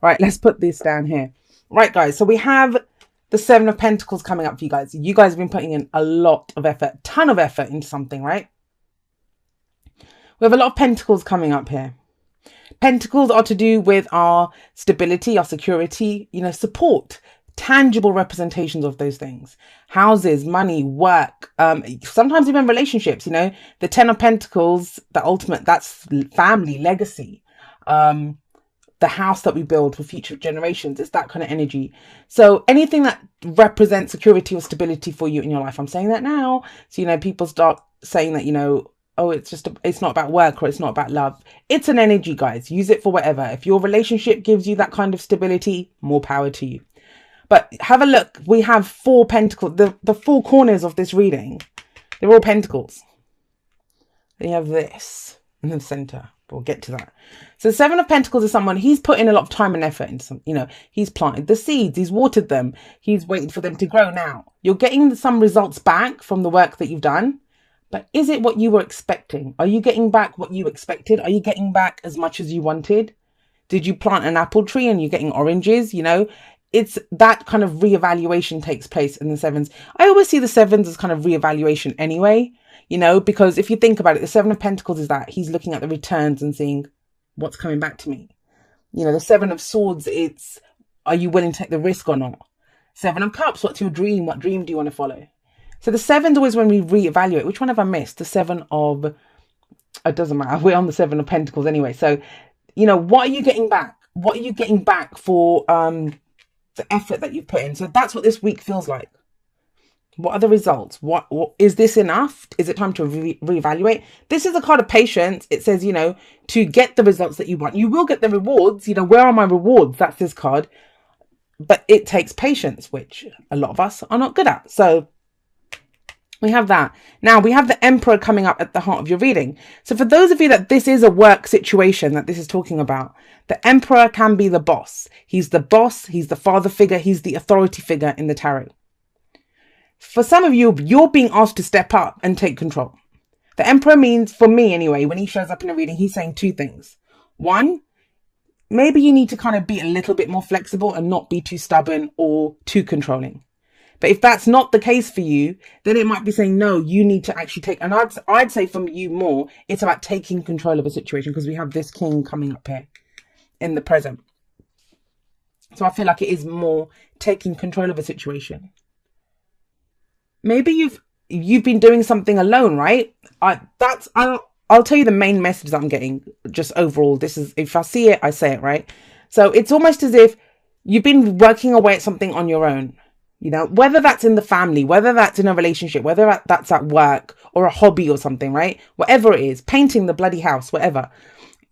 Right, let's put this down here. Right, guys, so we have the Seven of Pentacles coming up for you guys. You guys have been putting in a lot of effort, ton of effort into something, right? We have a lot of Pentacles coming up here. Pentacles are to do with our stability, our security, support, tangible representations of those things. Houses, money, work, sometimes even relationships, the Ten of Pentacles, the ultimate, that's family, legacy. The house that we build for future generations, it's that kind of energy. So anything that represents security or stability for you in your life, I'm saying that now. So, people start saying that, oh, it's not about work or it's not about love. It's an energy, guys. Use it for whatever. If your relationship gives you that kind of stability, more power to you. But have a look. We have 4 pentacles. The 4 corners of this reading, they're all pentacles. Then you have this in the center. We'll get to that. So the Seven of Pentacles is someone, he's put in a lot of time and effort into some, he's planted the seeds, he's watered them, he's waiting for them to grow. Now you're getting some results back from the work that you've done. But is it what you were expecting? Are you getting back what you expected? Are you getting back as much as you wanted? Did you plant an apple tree and you're getting oranges? It's that kind of reevaluation takes place in the sevens. I always see the sevens as kind of reevaluation anyway, because if you think about it, the Seven of Pentacles is that he's looking at the returns and seeing what's coming back to me. The Seven of Swords, it's, are you willing to take the risk or not? Seven of Cups, what's your dream? What dream do you want to follow? So the seven's always when we reevaluate. Which one have I missed? The Seven of, it doesn't matter. We're on the Seven of Pentacles anyway. So, what are you getting back? What are you getting back for the effort that you've put in? So that's what this week feels like. What are the results? What is this enough? Is it time to reevaluate? This is a card of patience. It says, to get the results that you want, you will get the rewards. Where are my rewards? That's this card. But it takes patience, which a lot of us are not good at. So we have that. Now we have the Emperor coming up at the heart of your reading. So for those of you that this is a work situation that this is talking about, the Emperor can be the boss. He's the boss. He's the father figure. He's the authority figure in the tarot. For some of you, you're being asked to step up and take control. The Emperor means, for me anyway, when he shows up in a reading, he's saying 2 things. 1, maybe you need to kind of be a little bit more flexible and not be too stubborn or too controlling. But if that's not the case for you, then it might be saying, no, you need to actually take, and I'd say from you more, it's about taking control of a situation, because we have this King coming up here in the present. So I feel like it is more taking control of a situation. Maybe you've been doing something alone, right? I'll tell you the main message that I'm getting just overall. This is, if I see it, I say it, right? So it's almost as if you've been working away at something on your own. Whether that's in the family, whether that's in a relationship, whether that's at work or a hobby or something, right? Whatever it is, painting the bloody house, whatever,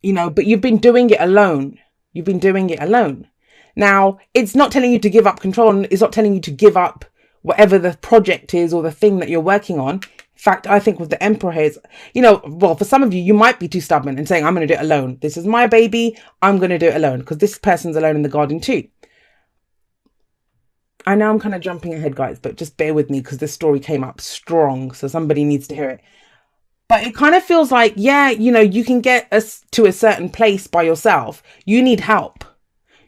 but you've been doing it alone. You've been doing it alone. Now, it's not telling you to give up control. It's not telling you to give up whatever the project is or the thing that you're working on. In fact, I think with the Emperor here, well, for some of you, you might be too stubborn and saying, I'm going to do it alone. This is my baby. I'm going to do it alone, because this person's alone in the garden too. I know I'm kind of jumping ahead, guys, but just bear with me because this story came up strong. So somebody needs to hear it. But it kind of feels like, yeah, you can get us to a certain place by yourself. You need help.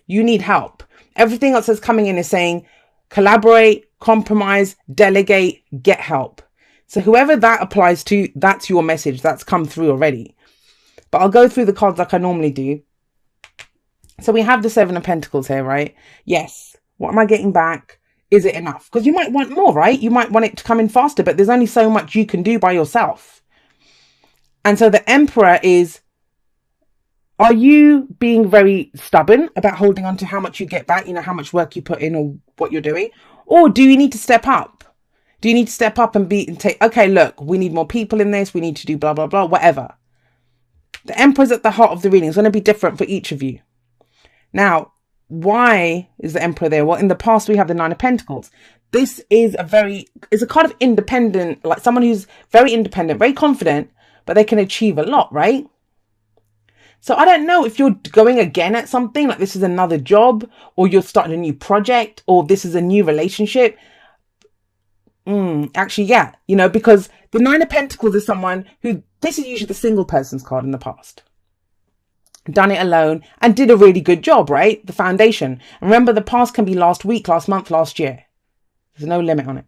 You need help. Everything else that's coming in is saying collaborate, compromise, delegate, get help. So whoever that applies to, that's your message. That's come through already. But I'll go through the cards like I normally do. So we have the Seven of Pentacles here, right? Yes. What am I getting back? Is it enough? Because you might want more, right? You might want it to come in faster, but there's only so much you can do by yourself. And so the Emperor is, are you being very stubborn about holding on to how much you get back, how much work you put in or what you're doing? Or do you need to step up? Do you need to step up and take, okay, look, we need more people in this. We need to do blah, blah, blah, whatever. The Emperor's at the heart of the reading. It's going to be different for each of you. Now, why is the Emperor there? Well, in the past, we have the Nine of Pentacles. This is it's a kind of independent, like someone who's very independent, very confident, but they can achieve a lot, right? So I don't know if you're going again at something, like this is another job, or you're starting a new project, or this is a new relationship. Actually, yeah, because the Nine of Pentacles is someone who, this is usually the single person's card in the past. done it alone, and did a really good job, right? The foundation. And remember, the past can be last week, last month, last year. There's no limit on it.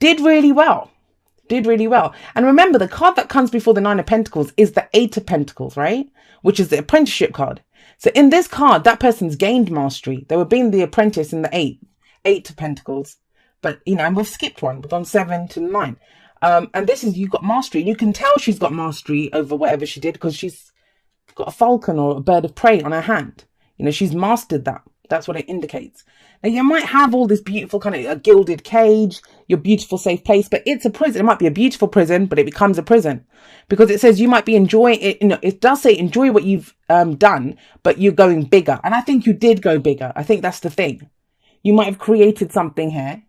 Did really well. Did really well. And remember, the card that comes before the Nine of Pentacles is the Eight of Pentacles, right? Which is the apprenticeship card. So in this card, that person's gained mastery. They were being the apprentice in the Eight of Pentacles. But, you know, and we've skipped one. We've gone 7 to 9. And this is, you've got mastery. You can tell she's got mastery over whatever she did because she's got a falcon or a bird of prey on her hand. You know, she's mastered that. That's what it indicates. Now, you might have all this beautiful kind of a gilded cage, your beautiful safe place, but it's a prison. It might be a beautiful prison, but it becomes a prison because it says you might be enjoying it. You know, it does say enjoy what you've done, but you're going bigger. And I think you did go bigger. I think that's the thing. You might have created something here.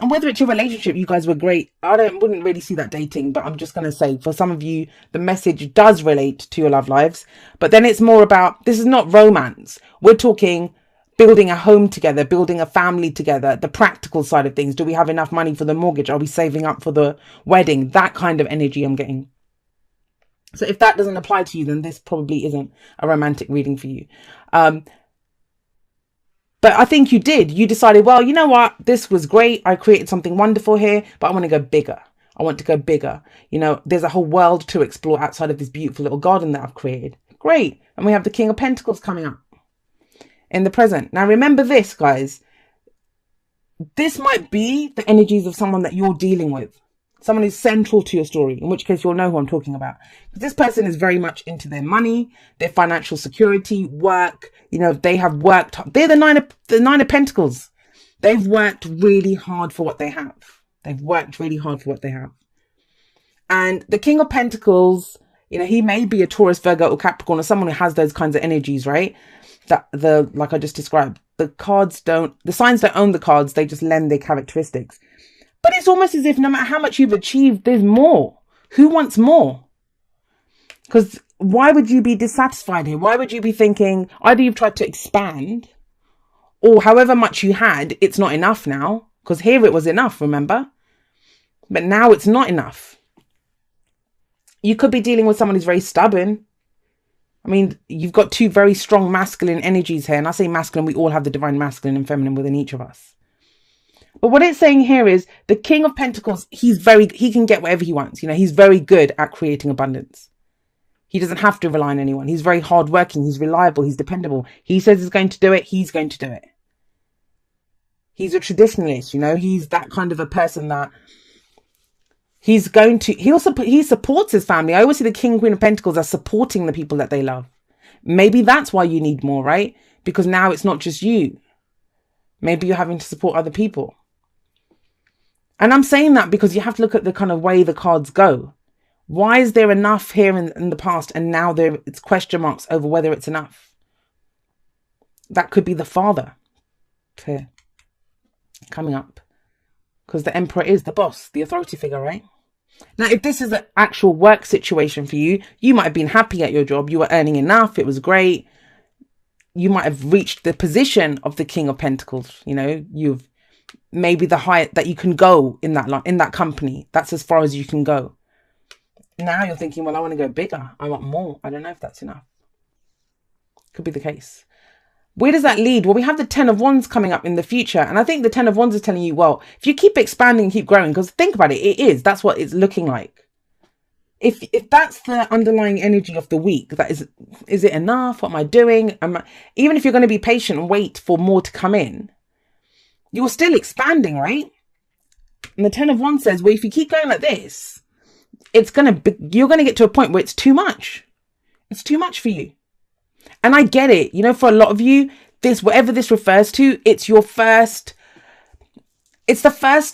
And whether it's your relationship, you guys were great. Wouldn't really see that dating, but I'm just going to say for some of you, the message does relate to your love lives. But then it's more about, this is not romance. We're talking building a home together, building a family together, the practical side of things. Do we have enough money for the mortgage? Are we saving up for the wedding? That kind of energy I'm getting. So if that doesn't apply to you, then this probably isn't a romantic reading for you. But I think you did. You decided, well, you know what? This was great. I created something wonderful here, but I want to go bigger. I want to go bigger. You know, there's a whole world to explore outside of this beautiful little garden that I've created. Great. And we have the King of Pentacles coming up in the present. Now, remember this, guys. This might be the energies of someone that you're dealing with. Someone who's central to your story, in which case you'll know who I'm talking about. This person is very much into their money, their financial security, work. You know, they have worked. They're the nine of Pentacles. They've worked really hard for what they have. They've worked really hard for what they have. And the King of Pentacles, you know, he may be a Taurus, Virgo, or Capricorn, or someone who has those kinds of energies, right? That like I just described, the signs don't own the cards. They just lend their characteristics. But it's almost as if no matter how much you've achieved, there's more. Who wants more? Because why would you be dissatisfied here? Why would you be thinking either you've tried to expand or however much you had, it's not enough now? Because here it was enough, remember? But now it's not enough. You could be dealing with someone who's very stubborn. I mean, you've got two very strong masculine energies here. And I say masculine, we all have the divine masculine and feminine within each of us. But what it's saying here is the King of Pentacles, he can get whatever he wants. You know, he's very good at creating abundance. He doesn't have to rely on anyone. He's very hardworking. He's reliable. He's dependable. He says he's going to do it. He's going to do it. He's a traditionalist. You know, he's that kind of a person that he supports his family. I always see the King, Queen of Pentacles as supporting the people that they love. Maybe that's why you need more, right? Because now it's not just you. Maybe you're having to support other people. And I'm saying that because you have to look at the kind of way the cards go. Why is there enough here in the past and now it's question marks over whether it's enough? That could be the father here coming up. Because the Emperor is the boss, the authority figure, right? Now, if this is an actual work situation for you, you might have been happy at your job. You were earning enough. It was great. You might have reached the position of the King of Pentacles. You know, you've maybe the height that you can go in that company. That's as far as you can go. Now you're thinking, well, I want to go bigger. I want more. I don't know if that's enough. Could be the case. Where does that lead? Well, we have the 10 of Wands coming up in the future. And I think the 10 of Wands is telling you, well, if you keep expanding, keep growing, because think about it, that's what it's looking like. If that's the underlying energy of the week, that is it enough? What am I doing? Even if you're going to be patient and wait for more to come in, you're still expanding, right? And the 10 of Wands says, well, if you keep going like this, you're going to get to a point where it's too much. It's too much for you. And I get it. You know, for a lot of you, whatever this refers to, it's the first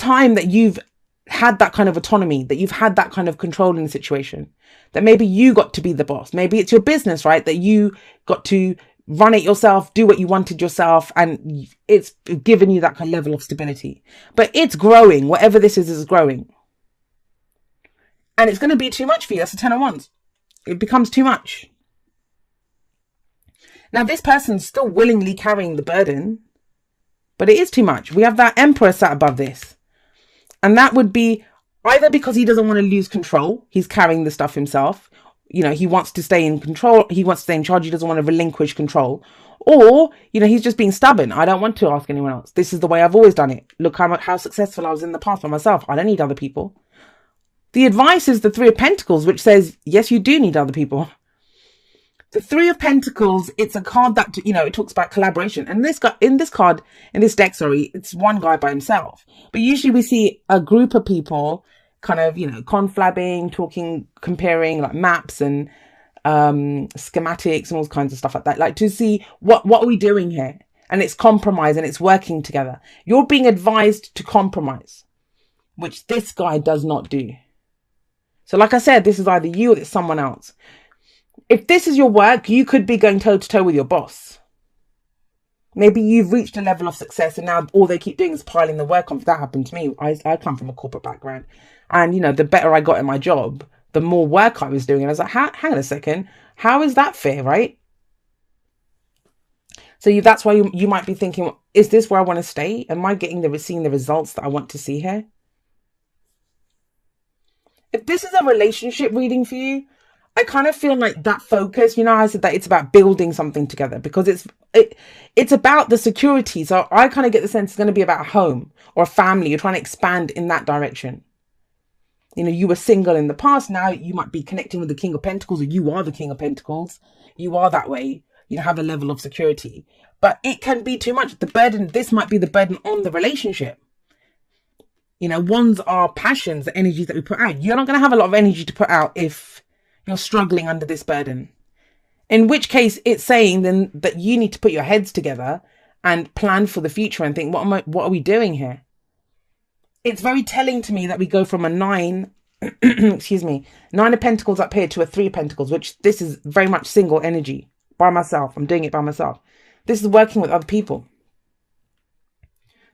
time that you've had that kind of autonomy, that you've had that kind of control in the situation, that maybe you got to be the boss. Maybe it's your business, right? That you got to run it yourself, do what you wanted yourself. And it's given you that kind of level of stability, but it's growing. Whatever this is growing. And it's going to be too much for you. That's the 10 of Wands. It becomes too much. Now, this person's still willingly carrying the burden, but it is too much. We have that Emperor sat above this. And that would be either because he doesn't want to lose control, he's carrying the stuff himself, he wants to stay in control. He wants to stay in charge. He doesn't want to relinquish control. Or, he's just being stubborn. I don't want to ask anyone else. This is the way I've always done it. Look how successful I was in the past for myself. I don't need other people. The advice is the Three of Pentacles, which says, yes, you do need other people. The Three of Pentacles, it's a card that, it talks about collaboration. And in this deck, it's one guy by himself. But usually we see a group of people kind of, conflabbing, talking, comparing like maps and schematics and all kinds of stuff like that. Like to see what are we doing here? And it's compromise and it's working together. You're being advised to compromise, which this guy does not do. So like I said, this is either you or it's someone else. If this is your work, you could be going toe to toe with your boss. Maybe you've reached a level of success and now all they keep doing is piling the work on. That happened to me. I come from a corporate background. And, the better I got at my job, the more work I was doing. And I was like, hang on a second. How is that fair, right? So that's why you might be thinking, is this where I want to stay? Am I seeing the results that I want to see here? If this is a relationship reading for you, I kind of feel like that focus, I said that it's about building something together because it's about the security. So I kind of get the sense it's going to be about a home or a family. You're trying to expand in that direction. You were single in the past. Now you might be connecting with the King of Pentacles, or you are the King of Pentacles. You are that way. You have a level of security, but it can be too much. This might be the burden on the relationship. Ones are passions, the energies that we put out. You're not going to have a lot of energy to put out if you're struggling under this burden. In which case it's saying then that you need to put your heads together and plan for the future and think, what are we doing here? It's very telling to me that we go from a 9 of Pentacles up here to a 3 of Pentacles, which this is very much single energy by myself. I'm doing it by myself. This is working with other people.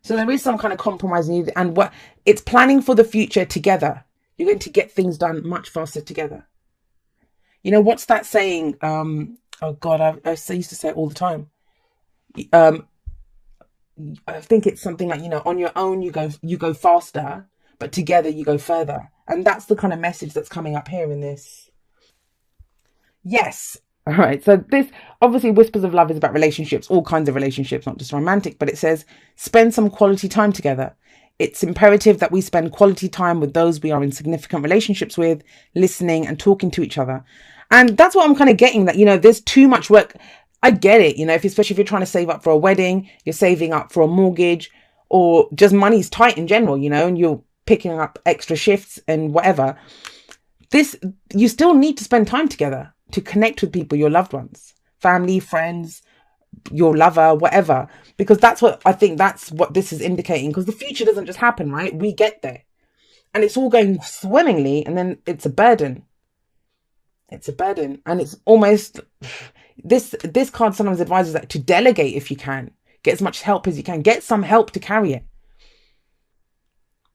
So there is some kind of compromise needed, and it's planning for the future together. You're going to get things done much faster together. What's that saying? Oh God, I used to say it all the time. I think it's something like, on your own you go faster, but together you go further. And that's the kind of message that's coming up here in this. Yes. All right. So this obviously Whispers of Love is about relationships, all kinds of relationships, not just romantic, but it says spend some quality time together. It's imperative that we spend quality time with those we are in significant relationships with, listening and talking to each other. And that's what I'm kind of getting, that, there's too much work. I get it, especially if you're trying to save up for a wedding, you're saving up for a mortgage, or just money's tight in general, and you're picking up extra shifts and whatever. You still need to spend time together to connect with people, your loved ones, family, friends, your lover, whatever, because that's what this is indicating, because the future doesn't just happen, right? We get there and it's all going swimmingly, and then it's a burden. It's a burden, and it's almost... This card sometimes advises that to delegate if you can. Get as much help as you can. Get some help to carry it.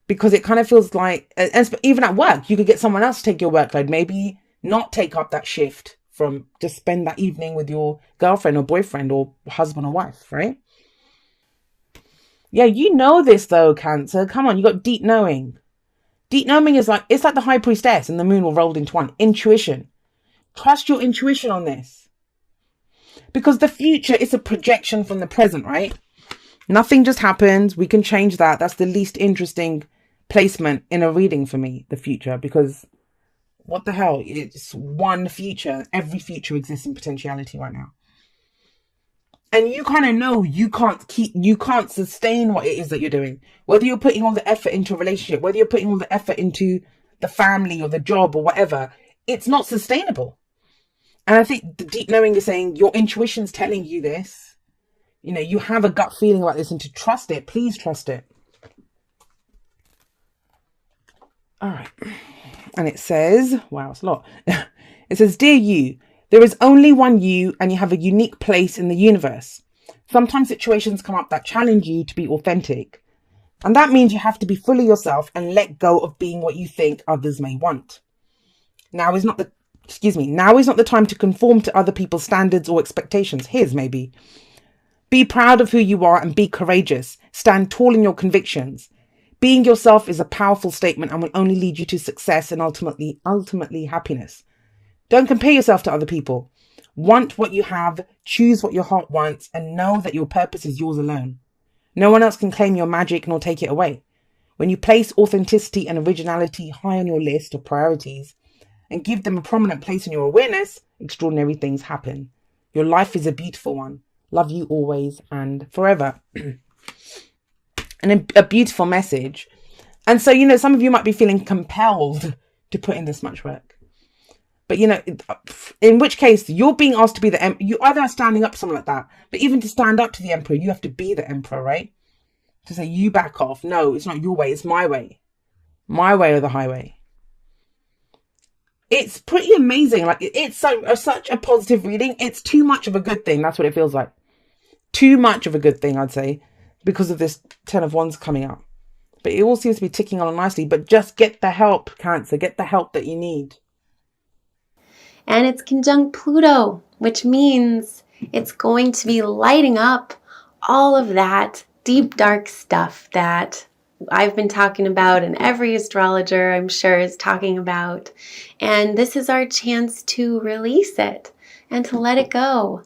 Because it kind of feels like, and even at work, you could get someone else to take your workload. Maybe not take up that shift from just spend that evening with your girlfriend or boyfriend or husband or wife, right? Yeah, this though, Cancer. Come on, you got deep knowing. Deep knowing is it's like the High Priestess and the moon were rolled into one. Intuition. Trust your intuition on this. Because the future is a projection from the present, right? Nothing just happens. We can change that. That's the least interesting placement in a reading for me, the future. Because what the hell? It's one future. Every future exists in potentiality right now. And you kind of know you can't sustain what it is that you're doing. Whether you're putting all the effort into a relationship, whether you're putting all the effort into the family or the job or whatever, it's not sustainable. And I think the deep knowing is saying your intuition's telling you this. You have a gut feeling about this, and to trust it, please trust it. All right. And it says, wow, it's a lot. It says, dear you, there is only one you, and you have a unique place in the universe. Sometimes situations come up that challenge you to be authentic. And that means you have to be fully yourself and let go of being what you think others may want. Now is not the time to conform to other people's standards or expectations. His, maybe. Be proud of who you are and be courageous. Stand tall in your convictions. Being yourself is a powerful statement and will only lead you to success and ultimately happiness. Don't compare yourself to other people. Want what you have, choose what your heart wants, and know that your purpose is yours alone. No one else can claim your magic nor take it away. When you place authenticity and originality high on your list of priorities and give them a prominent place in your awareness, extraordinary things happen. Your life is a beautiful one. Love you always and forever. And a beautiful message. And so, some of you might be feeling compelled to put in this much work. But, in which case you're being asked to be the emperor. You either are standing up to something like that, but even to stand up to the emperor, you have to be the emperor, right? To say, you back off. No, it's not your way. It's my way. My way or the highway. It's pretty amazing. Like, it's such a positive reading. It's too much of a good thing. That's what it feels like. Too much of a good thing, I'd say, because of this 10 of Wands coming up. But it all seems to be ticking on nicely. But just get the help, Cancer. Get the help that you need. And it's conjunct Pluto, which means it's going to be lighting up all of that deep, dark stuff that I've been talking about, and every astrologer, I'm sure, is talking about. And this is our chance to release it and to let it go.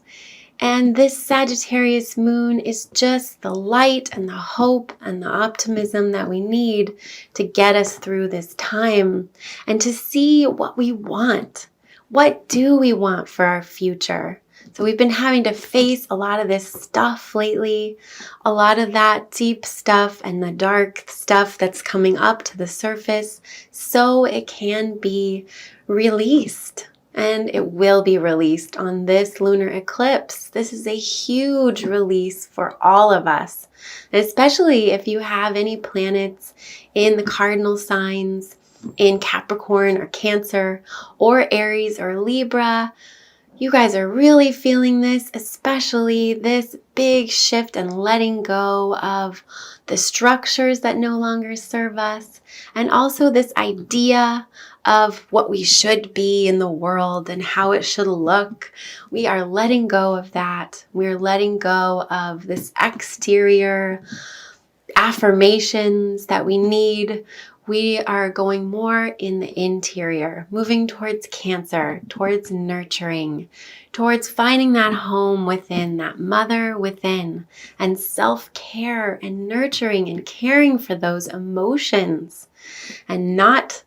And this Sagittarius moon is just the light and the hope and the optimism that we need to get us through this time and to see what we want. What do we want for our future? So we've been having to face a lot of this stuff lately, a lot of that deep stuff and the dark stuff that's coming up to the surface so it can be released. And it will be released on this lunar eclipse. This is a huge release for all of us, especially if you have any planets in the cardinal signs, in Capricorn or Cancer or Aries or Libra. You guys are really feeling this, especially this big shift and letting go of the structures that no longer serve us, and also this idea of what we should be in the world and how it should look. We are letting go of that. We're letting go of this exterior affirmations that we need. We are going more in the interior, moving towards Cancer, towards nurturing, towards finding that home within, that mother within, and self-care and nurturing and caring for those emotions and not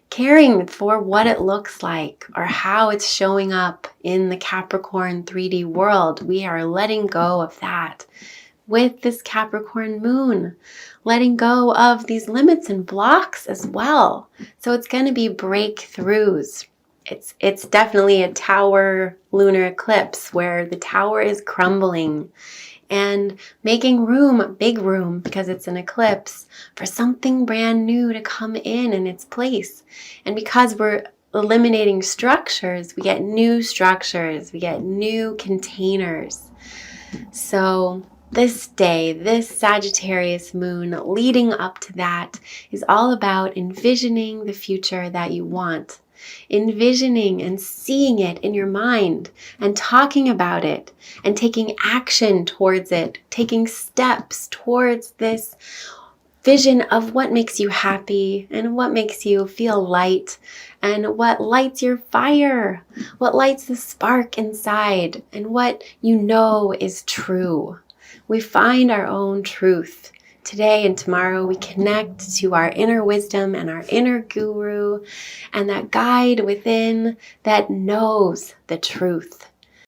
caring for what it looks like or how it's showing up in the Capricorn 3D world. We are letting go of that with this Capricorn moon, letting go of these limits and blocks as well. So it's going to be breakthroughs. It's definitely a tower lunar eclipse where the tower is crumbling and making room, big room, because it's an eclipse, for something brand new to come in its place. And because we're eliminating structures, we get new structures, we get new containers. So this day, this Sagittarius moon leading up to that is all about envisioning the future that you want. Envisioning and seeing it in your mind and talking about it and taking action towards it, taking steps towards this vision of what makes you happy and what makes you feel light and what lights your fire, what lights the spark inside, and what you know is true. We find our own truth. Today and tomorrow we connect to our inner wisdom and our inner guru and that guide within that knows the truth.